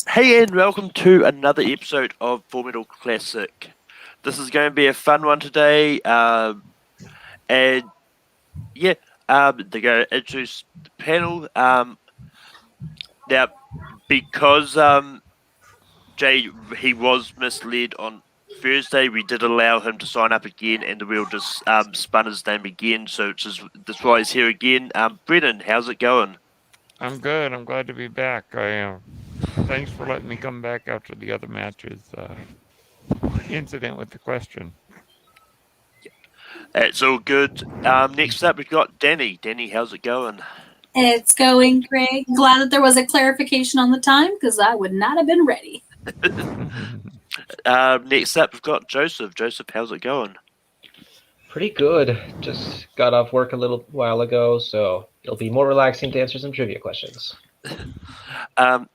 Hey, and welcome to another episode of Formidable Classic. This is going to be a fun one today, and yeah, they're going to introduce the panel. Now, because Jay he was misled on Thursday, we did allow him to sign up again, and the wheel just spun his name again. So that's why he's here again. Brennan, how's it going? I'm good. I'm glad to be back. I am. Thanks for letting me come back after the other matches incident with the question. It's all good. Next up, we've got Danny. Danny, how's it going? It's going great. Glad that there was a clarification on the time because I would not have been ready. Next up, we've got Joseph. Joseph, how's it going? Pretty good. Just got off work a little while ago, so it'll be more relaxing to answer some trivia questions.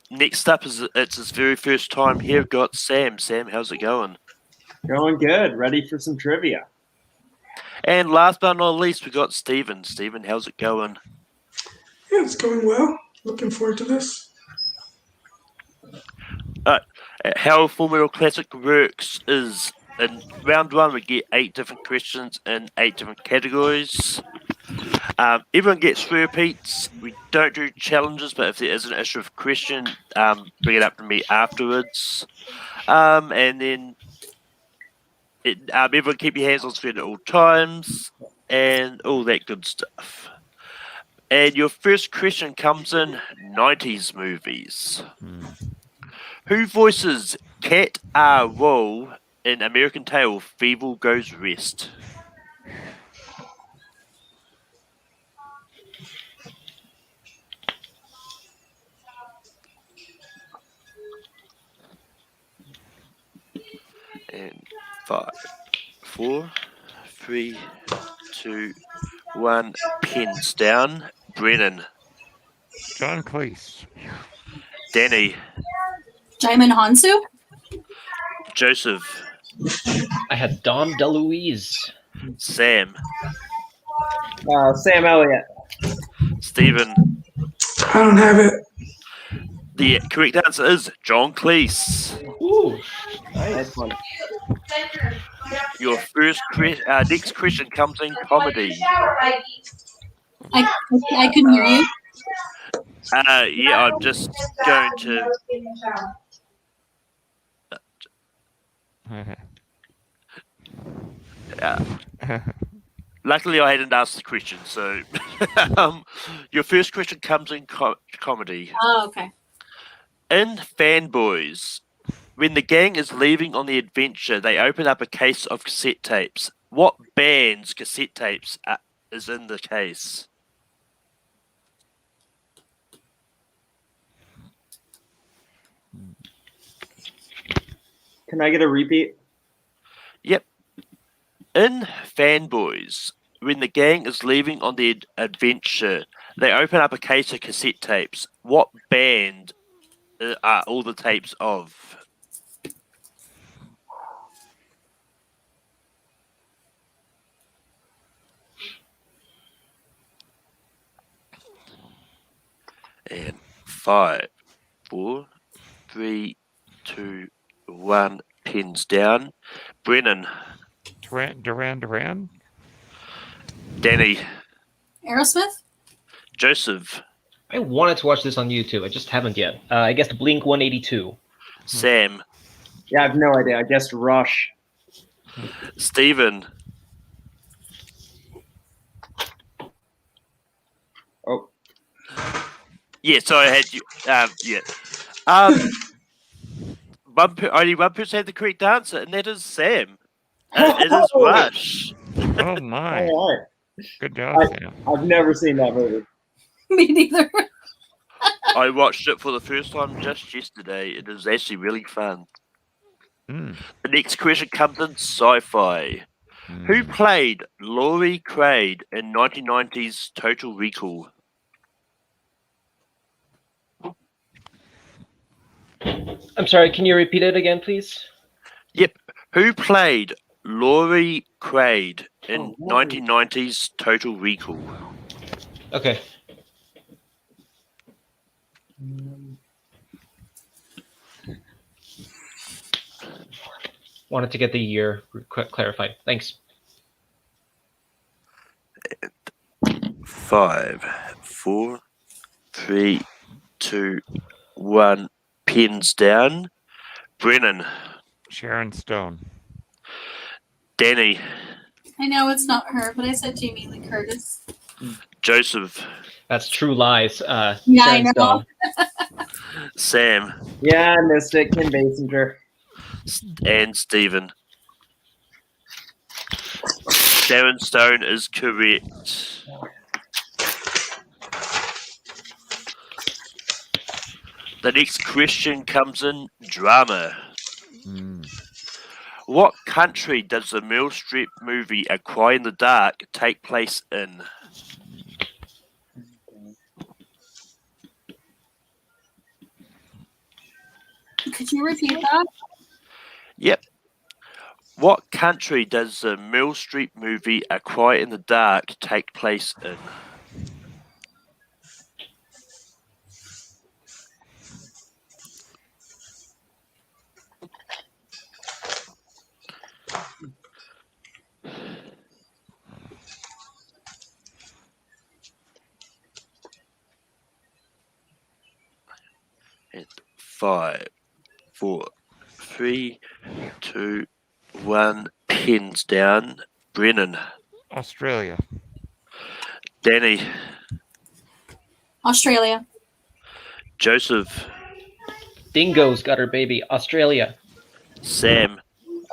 Next up it's his very first time here. We've got Sam. Sam, how's it going? Going good. Ready for some trivia. And last but not least, we've got Stephen. Stephen, how's it going? Yeah, it's going well. Looking forward to this. How Formidable Classic works is in round one we get 8 different questions in 8 different categories. Everyone gets 3 repeats. We don't do challenges, but if there is an issue of question, bring it up to me afterwards. And then everyone keep your hands on screen at all times and all that good stuff. And your first question comes in 90s movies. Who voices Cat R. Wool in American Tail, Feeble Goes Rest? And 5, 4, 3, 2, 1. Pens down. Brennan. John Cleese. Danny. Jaimin Hansu? Joseph. I had Dom DeLuise. Sam. Sam Elliott. Stephen. I don't have it. The correct answer is John Cleese. Ooh, Nice one. Your first next question comes in comedy. I couldn't hear you. Yeah, I'm just going to. Luckily, I hadn't asked the question, so your first question comes in comedy. Oh, okay. In Fanboys, when the gang is leaving on the adventure, they open up a case of cassette tapes. What band's cassette tapes is in the case? Can I get a repeat? Yep. In Fanboys, when the gang is leaving on the adventure, they open up a case of cassette tapes. What band are all the tapes of? And 5, 4, 3, 2, 1. Pens down. Brennan. Duran. Danny. Aerosmith? Joseph. I wanted to watch this on YouTube. I just haven't yet. I guess the Blink 182. Sam. Yeah, I have no idea. I guessed Rush. Stephen. Oh. Yeah, so I had you. Yeah. Only one person had the correct answer, and that is Sam. It is Rush. Oh my! All right. Good job, Sam. I've never seen that movie. Me neither. I watched it for the first time just yesterday. It is actually really fun. Mm. The next question comes in sci-fi. Who played Laurie Quaid in 1990's Total Recall? I'm sorry, can you repeat it again, please? Yep. Who played Laurie Quaid in 1990's Total Recall? Okay. wanted to get the year clarified. Thanks. 5, 4, 3, 2, 1. Pins down. Brennan. Sharon Stone. Danny. I know it's not her, but I said Jamie Lee Curtis. Joseph. That's True Lies. Yeah, I Sharon know. Stone. Sam. Yeah, I missed it. Kim Basinger. And Stephen. Sharon Stone is correct. The next question comes in drama. What country does the Meryl Streep movie A Cry in the Dark take place in? Could you repeat that? Yep. What country does the Meryl Streep movie A Cry in the Dark take place in? And 5, 4, 3, 2, 1. Pins down. Brennan. Australia. Danny. Australia. Joseph. Dingo's got her baby. Australia. Sam.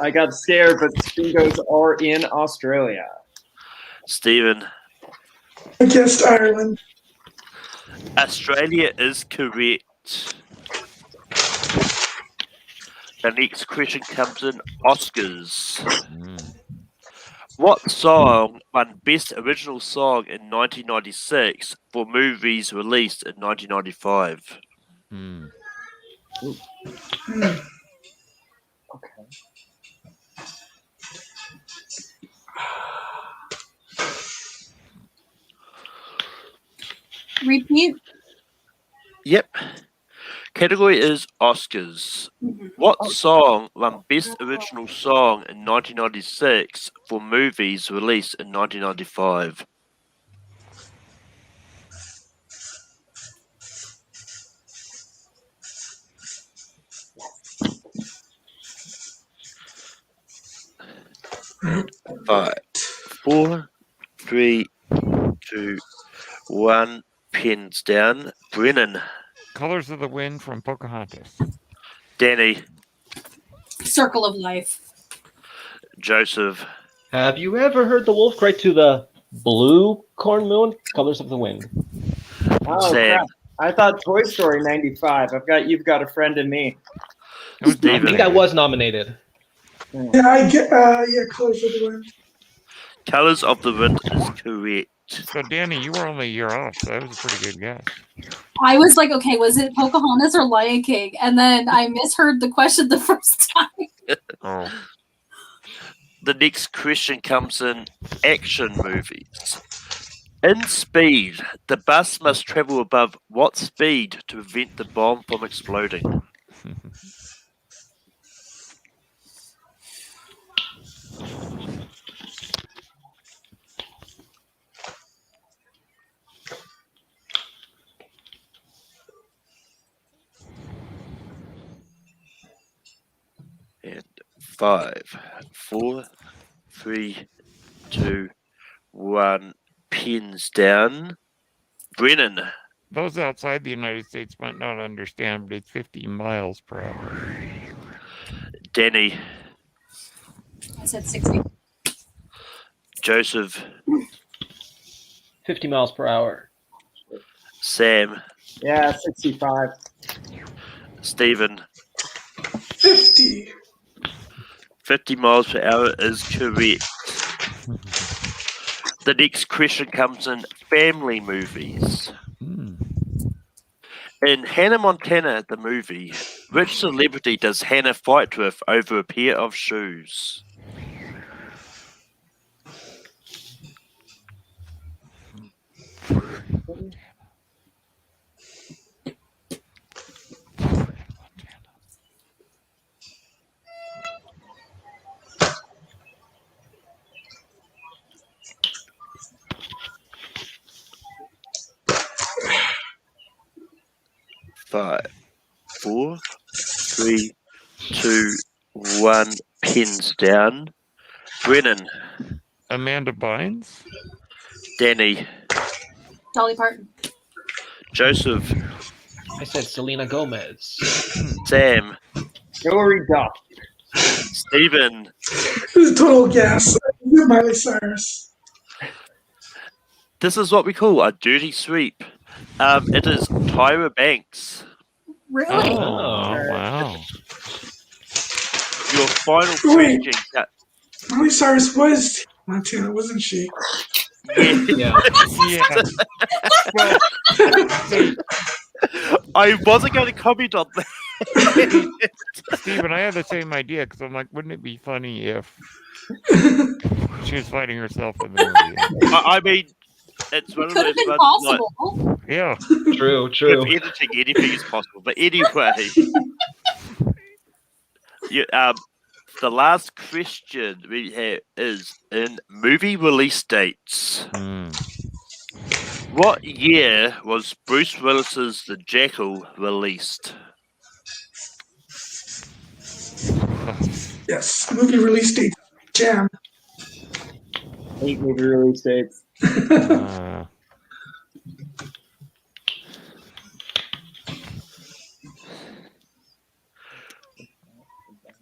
I got scared, but dingoes are in Australia. Stephen. I guessed Ireland. Australia is correct. The next question comes in Oscars. What song won Best Original Song in 1996 for movies released in 1995? Okay. Repeat. Yep. Category is Oscars. What song won Best Original Song in 1996 for movies released in 1995? Five, 4, 3, 2, 1. Pins down. Brennan. Colors of the Wind from Pocahontas. Danny. Circle of Life. Joseph. Have you ever heard the wolf cry to the blue corn moon? Colors of the Wind. Oh, Sam. crap. I thought Toy Story 95. You've got a friend in me. It was I think nominated. that was nominated. Yeah, I get. Yeah, Colors of the Wind. Colors of the Wind is correct. So, Danny, you were only a year off, so that was a pretty good guess. I was like, okay, was it Pocahontas or Lion King? And then I misheard the question the first time. Oh. The next question comes in action movies. In Speed, the bus must travel above what speed to prevent the bomb from exploding? And 5, 4, 3, 2, 1. Pins down. Brennan. Those outside the United States might not understand, but it's 50 miles per hour. Danny. I said 60. Joseph. 50 miles per hour. Sam. Yeah, 65. Stephen. 50. 50 miles per hour is correct. The next question comes in family movies. In Hannah Montana, the movie, which celebrity does Hannah fight with over a pair of shoes? 5, 4, 3, 2, 1. Pins down. Brennan, Amanda Bynes. Danny, Dolly Parton. Joseph, I said Selena Gomez. Sam, Hillary Duff. Stephen, This is a total guess. Miley Cyrus. this is what we call a dirty sweep. It is Tyra Banks. Really? Oh, wow. Your final Wait. question. Miley Cyrus was Montana, wasn't she? Yeah. Yeah. Yeah. Well, see, I wasn't going to comment on that. Steven, I had the same idea because I'm like, wouldn't it be funny if she was fighting herself in the movie? I mean, it's one of Could those have been ones like, possible. Yeah. True, with true. editing, anything is possible. But anyway, the last question we have is in movie release dates. What year was Bruce Willis's The Jackal released? Yes. Movie release date. Jam. 8 movie release dates.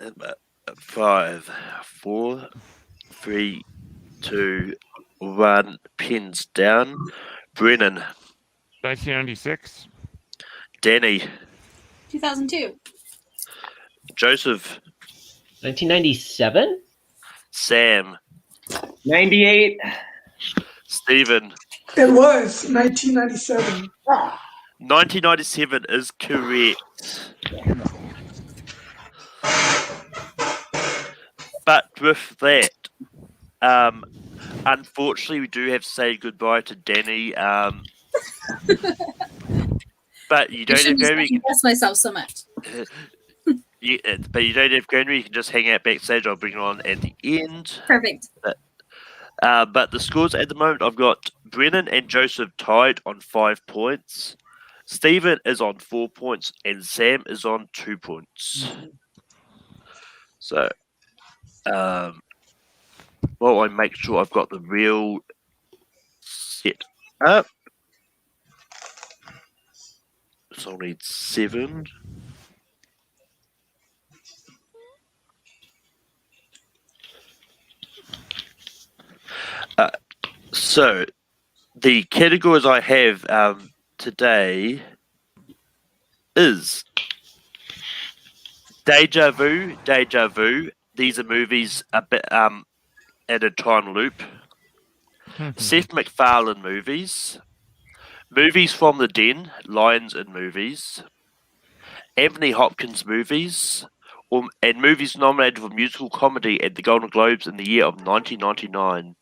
Uh, 5, 4, 3, 2, 1. Pins down. Brennan, 1996. Danny, 2002. Joseph, 1997? Sam, 98. Stephen. It was 1997. 1997 is correct. But with that, unfortunately, we do have to say goodbye to Danny. But you I don't have shouldn't to go. second-guess myself so much. But you don't have to go. You can just hang out backstage. I'll bring it on at the end. Perfect. But the scores at the moment, I've got Brennan and Joseph tied on 5 points. Stephen is on 4 points, and Sam is on 2 points. So, while I make sure I've got the real set up. So I'll need 7. So the categories I have today is Deja Vu, Deja Vu. These are movies a bit at a time loop. Seth MacFarlane movies. Movies from the Den, Lions in Movies. Anthony Hopkins movies. And movies nominated for musical comedy at the Golden Globes in the year of 1999.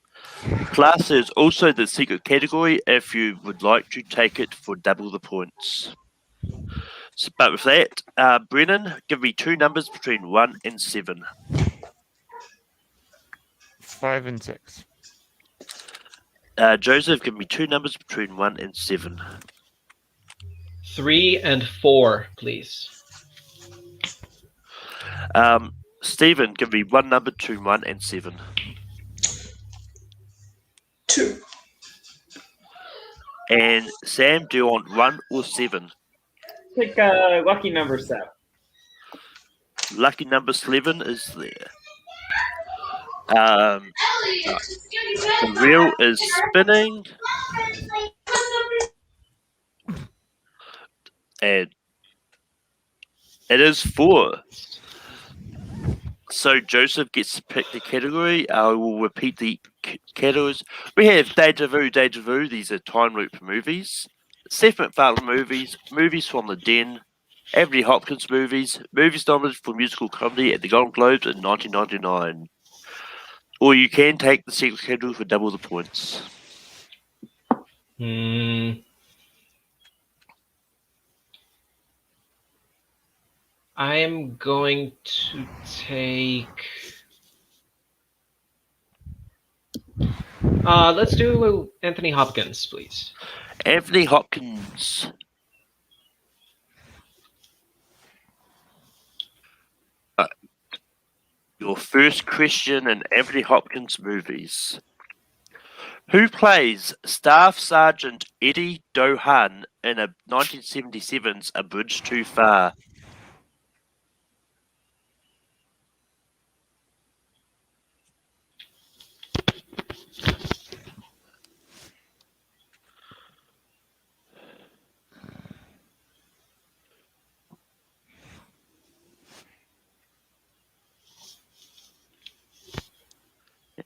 Class is also the secret category if you would like to take it for double the points. So, but with that, Brennan, give me 2 numbers between 1 and 7. 5 and 6. Joseph, give me 2 numbers between 1 and 7. 3 and 4, please. Stephen, give me 1 number between 1 and 7. 2. And Sam, do you want 1 or 7? Pick lucky number 7. Lucky number 7 is there. The wheel is spinning. And it is 4. So Joseph gets to pick the category. I will repeat the categories. We have Deja Vu, Deja Vu. These are time loop movies. Seth MacFarlane movies. Movies from the Den. Anthony Hopkins movies. Movies nominated for musical comedy at the Golden Globes in 1999. Or you can take the secret category for double the points. I am going to take. Let's do Anthony Hopkins, please. Anthony Hopkins. your first question in Anthony Hopkins movies. Who plays Staff Sergeant Eddie Dohan in a 1977's A Bridge Too Far?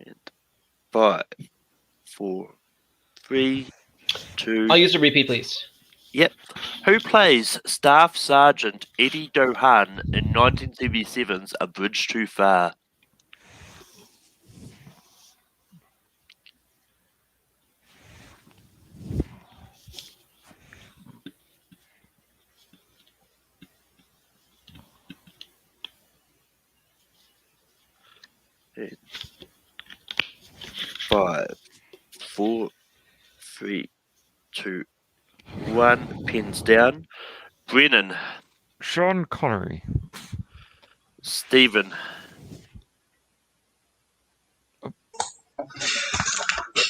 And 5, 4, 3, 2. I'll use a repeat, please. Yep. Who plays Staff Sergeant Eddie Dohan in 1977's A Bridge Too Far? And 5, 4, 3, 2, 1. Pens down. Brennan. Sean Connery. Stephen.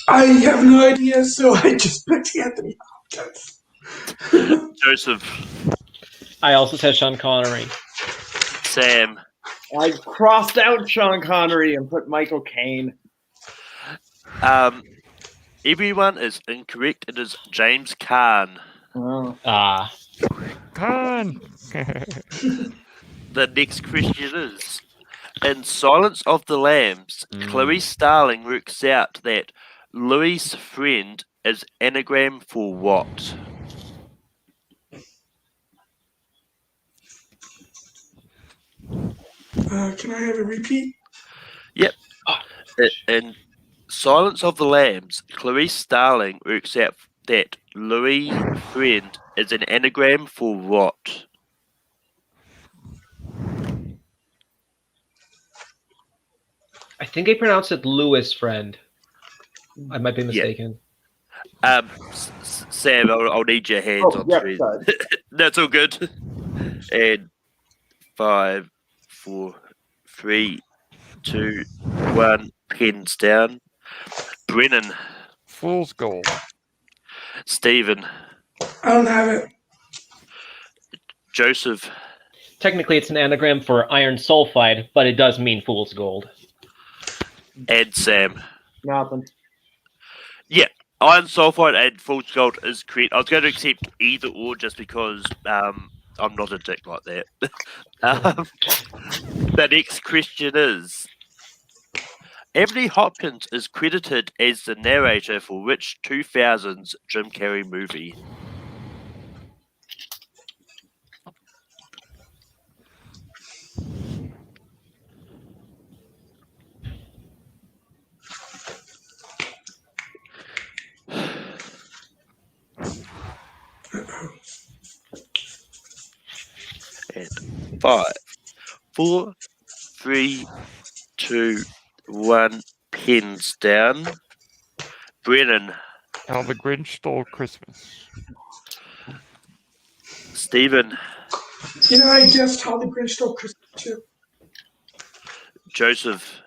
I have no idea, so I just picked Anthony Hopkins. Joseph. I also said Sean Connery. Sam. I crossed out Sean Connery and put Michael Caine. Everyone is incorrect. It is James Caan. Oh. Ah. Con. The next question is: in Silence of the Lambs, Clarice Starling works out that Louis' friend is anagram for what? Can I have a repeat? Yep. In Silence of the Lambs, Clarice Starling works out that Louis' friend is an anagram for what? I think I pronounced it Lewis friend. I might be mistaken. Sam, I'll need your hands on screen. Sorry. That's all good. And 5, 4, 3, 2, 1. Pens down. Brennan. Fool's Gold. Stephen. I don't have it. Joseph. Technically, it's an anagram for iron sulfide, but it does mean fool's gold. And Sam. Nothing. Yeah, iron sulfide and fool's gold is correct. I was going to accept either or just because I'm not a dick like that. The next question is: Anthony Hopkins is credited as the narrator for which 2000s Jim Carrey movie? And 5, 4, 3, 2, 1. Pens down. Brennan. How the Grinch Stole Christmas. Stephen. Yeah, I guessed How the Grinch Stole Christmas too. Joseph.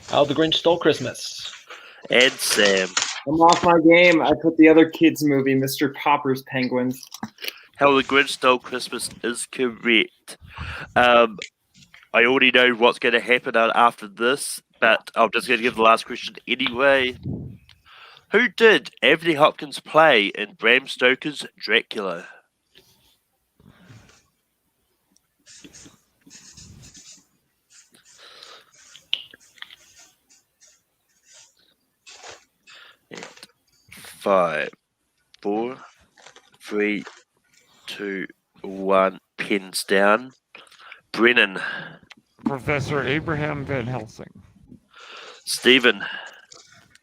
How the Grinch Stole Christmas. And Sam. I'm off my game. I put the other kids' movie, Mr. Popper's Penguins. How the Grinch Stole Christmas is correct. I already know what's going to happen after this, but I'm just going to give the last question anyway. Who did Anthony Hopkins play in Bram Stoker's Dracula? And 5, 4, 3, 2, 1. Pens down. Brennan. Professor Abraham Van Helsing. Stephen.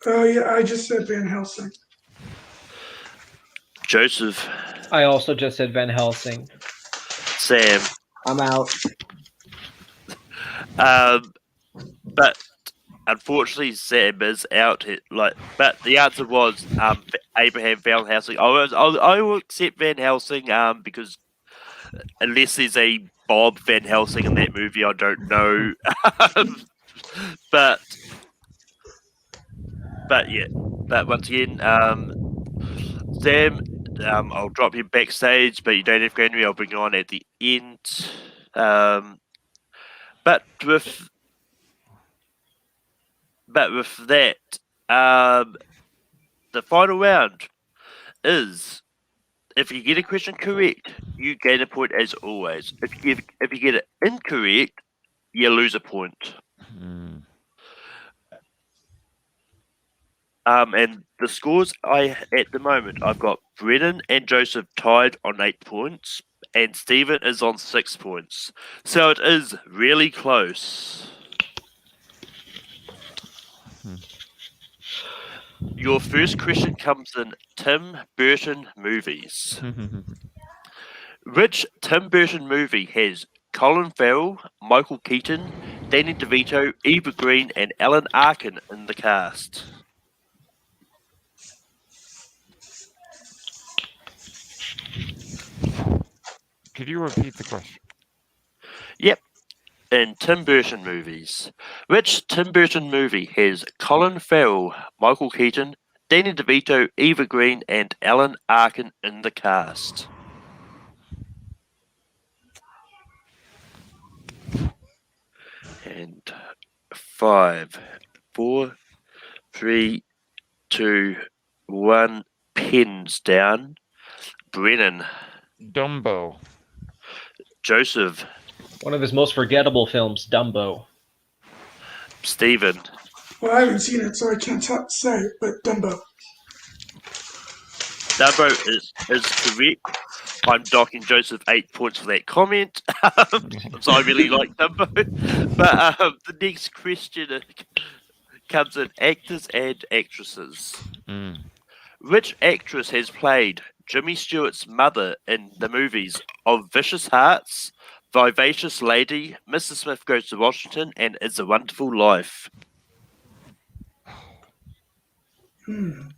Oh, yeah, I just said Van Helsing. Joseph. I also just said Van Helsing. Sam. I'm out. But unfortunately, Sam is out. But the answer was Abraham Van Helsing. I will accept Van Helsing because unless there's a Bob Van Helsing in that movie, I don't know. but yeah. But once again, Sam, I'll drop you backstage, but you don't have Granary. I'll bring you on at the end. But with that, the final round is, if you get a question correct, you gain a point as always. If you get it incorrect, you lose a point. And the scores at the moment, I've got Brennan and Joseph tied on 8 points, and Stephen is on 6 points. So it is really close. Your first question comes in Tim Burton movies. Which Tim Burton movie has Colin Farrell, Michael Keaton, Danny DeVito, Eva Green, and Alan Arkin in the cast? Could you repeat the question? Yep. In Tim Burton movies. Which Tim Burton movie has Colin Farrell, Michael Keaton, Danny DeVito, Eva Green, and Alan Arkin in the cast? And 5, 4, 3, 2, 1. Pens down. Brennan. Dumbo. Joseph. One of his most forgettable films, Dumbo. Stephen. Well, I haven't seen it, so I can't say, but Dumbo. Dumbo is correct. I'm docking Joseph 8 points for that comment. So I really like Dumbo. But the next question comes in actors and actresses. Which actress has played Jimmy Stewart's mother in the movies of Vicious Hearts, Vivacious Lady, Mr. Smith Goes to Washington, and It's a Wonderful Life? Can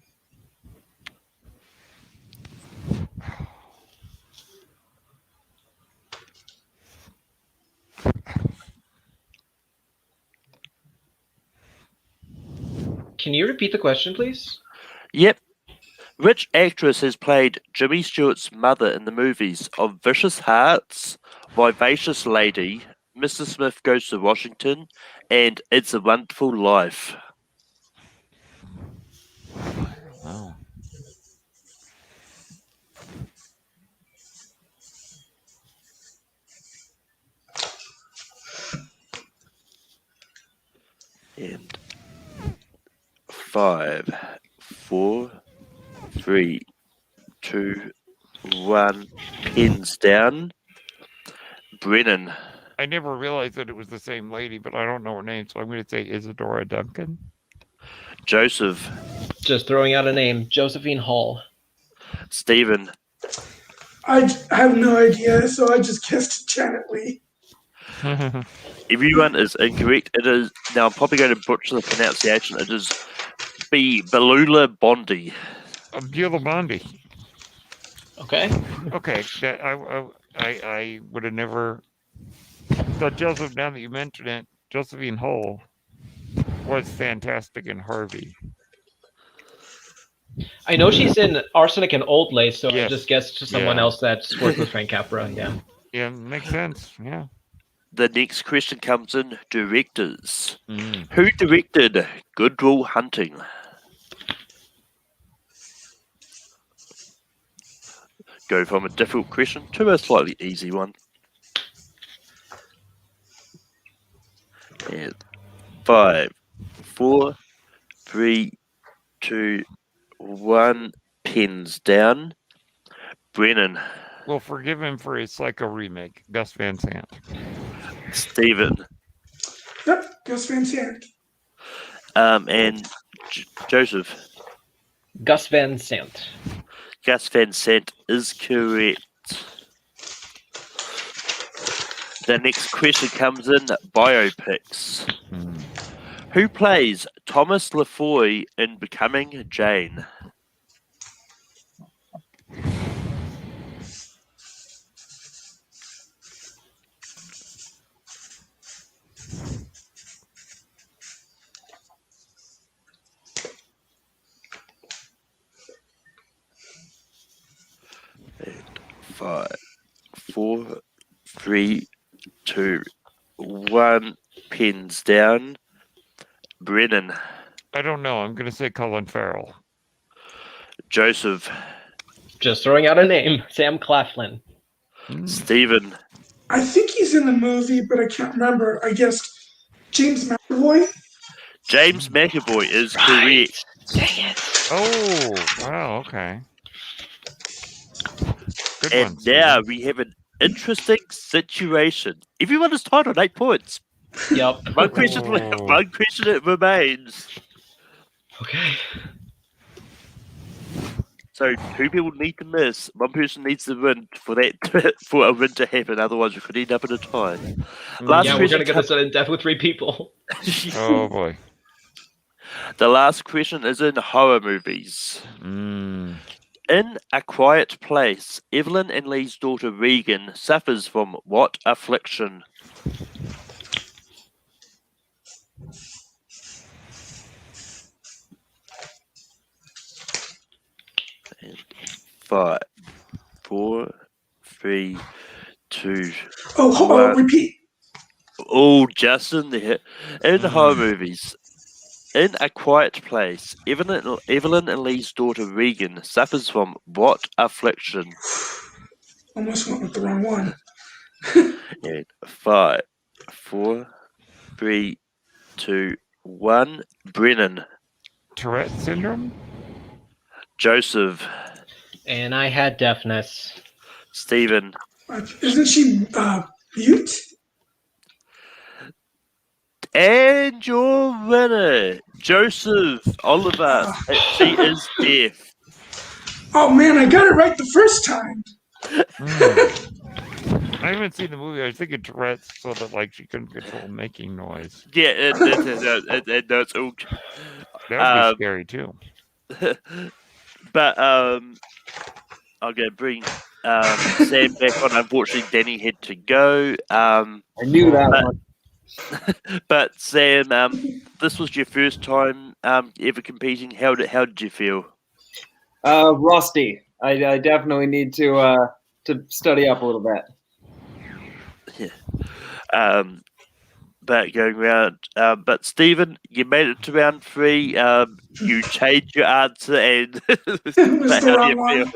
you repeat the question, please? Yep. Which actress has played Jimmy Stewart's mother in the movies of Vicious Hearts, Vivacious Lady, Mr. Smith Goes to Washington, and It's a Wonderful Life? Wow. And 5, 4, 3, 2, 1. Pens down. Brennan. I never realized that it was the same lady, but I don't know her name, so I'm going to say Isadora Duncan. Joseph. Just throwing out a name, Josephine Hall. Stephen. I have no idea, so I just guessed Janet Leigh. Everyone is incorrect. It is, now I'm probably going to butcher the pronunciation. It is Belula Bondi. Beulah Bondi. Okay. Okay, that I would have never thought. Joseph, now that you mention it, Josephine Hull was fantastic in Harvey. I know she's in Arsenic and Old Lace, so Yes. I just guessed to someone else that's worked with Frank Capra. Yeah. Yeah, makes sense. Yeah. The next question comes in directors. Who directed Good Will Hunting? Go from a difficult question to a slightly easy one. And 5, 4, 3, 2, 1. Pens down. Brennan. Well, forgive him for his Psycho remake, Gus Van Sant. Stephen. Yep, Gus Van Sant. And Joseph. Gus Van Sant. Gus Van Sant is correct. The next question comes in biopics. Who plays Thomas LaFoy in Becoming Jane? 4, 3, 2, 1. Pins down. Brennan. I don't know. I'm gonna say Colin Farrell. Joseph. Just throwing out a name. Sam Claflin. Stephen. I think he's in the movie, but I can't remember. I guess James McAvoy. James McAvoy is correct. Dang it. Oh, wow. Okay. Good And one. now Stephen. we have an interesting situation. Everyone is tied on 8 points. Yep. One question, Oh. one question it remains. Okay. So 2 people need to miss. One person needs to win for that for a win to happen. Otherwise, we could end up in a tie. Last Yeah, we're question gonna get this in death with 3 people. Oh boy. The last question is in horror movies. Mm. In A Quiet Place, Evelyn and Lee's daughter Regan suffers from what affliction? And 5, 4, 3, 2. Repeat. Oh, Justin there. In horror movies, in A Quiet Place, Evelyn and Lee's daughter Regan suffers from what affliction? Almost went with the wrong one. And 5, 4, 3, 2, 1. Brennan. Tourette syndrome? Joseph. And I had deafness. Stephen. Isn't she mute? And your winner, Joseph Oliver. She is deaf. Oh man, I got it right the first time. I haven't seen the movie. I was thinking Tourette's so that like she couldn't control making noise. Yeah, that's all. That would be scary too. But I'm gonna bring Sam back on. Unfortunately, Danny had to go. I knew that one. But Sam, this was your first time ever competing. How did you feel? Rusty. I definitely need to study up a little bit. Yeah. But going round. But Stephen, you made it to round 3. You changed your answer, and It was the wrong one.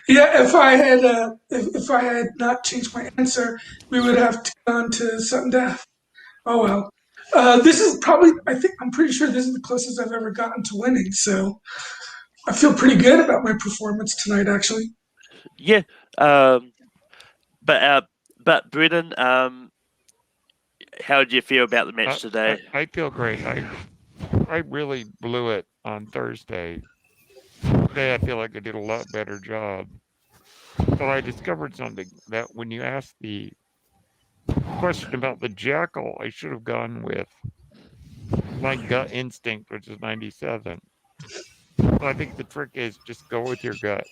Yeah, if I had not changed my answer, we would have gone to sudden death. Oh well. This is probably. I'm pretty sure this is the closest I've ever gotten to winning. So I feel pretty good about my performance tonight, actually. Yeah. But Brennan, how did you feel about the match today? I feel great. I really blew it on Thursday. Today I feel like I did a lot better job. So I discovered something that when you asked the question about the jackal, I should have gone with my gut instinct, which is 97. So I think the trick is just go with your gut.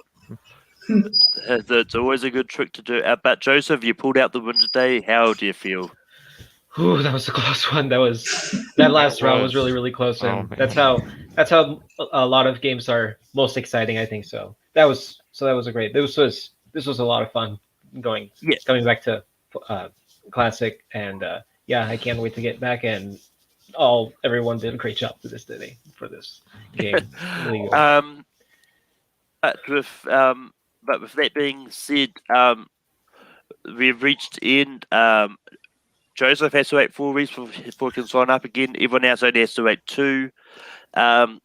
That's always a good trick to do. But Joseph, you pulled out the win today. How do you feel? Ooh, that was a close one. That last round was really, really close, and that's how a lot of games are most exciting. I think so. That was a great. This was a lot of fun going. Yeah. Coming back to classic, and yeah, I can't wait to get back. And everyone did a great job for this game. Really good. But with that being said, we've reached the end. Joseph has to wait 4 weeks before he can sign up again. Everyone else only has to wait 2. But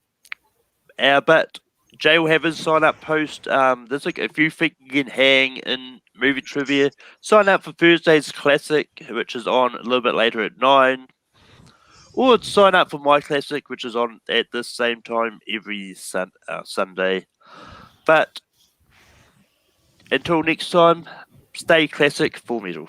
Jay will have his sign up post. There's like a few things you can hang in movie trivia. Sign up for Thursday's Classic, which is on a little bit later at 9. Or sign up for My Classic, which is on at the same time every Sunday. But until next time, stay classic, Full Metal.